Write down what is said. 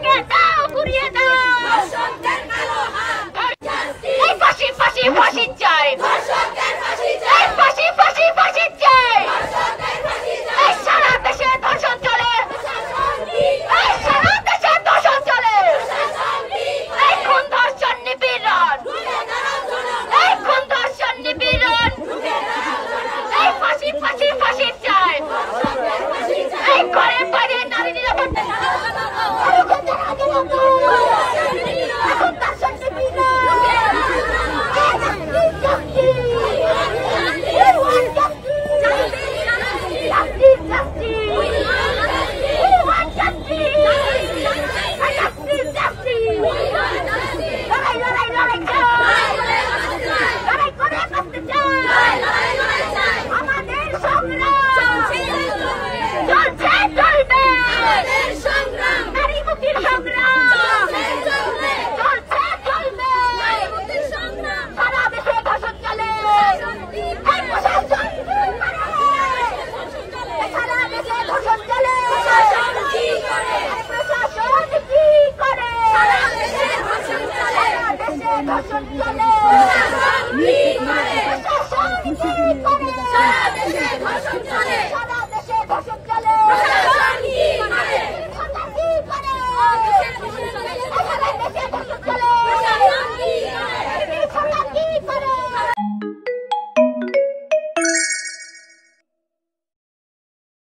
ভেঙে দাও, ঘুরিয়ে দাও। এই ফাঁসি ফাঁসি ফাঁসি চাই, এই ফাঁসি ফাঁসি ফাঁসি চাই। এই সারা দেশে ধর্ষণ চলে, এই সারা দেশে ধর্ষণ চলে। এই খুন ধর্ষণ নিপীড়ন, এই খুন ধর্ষণ নিপীড়ন। এই ফাঁসি ফাঁসি ফাঁসি চাই, এই ঘরে বাইরে নারী নিরাপত্তা। এখন ধর্ষণ নিপীড়ন। সারা দেশে ধর্ষণ চলে।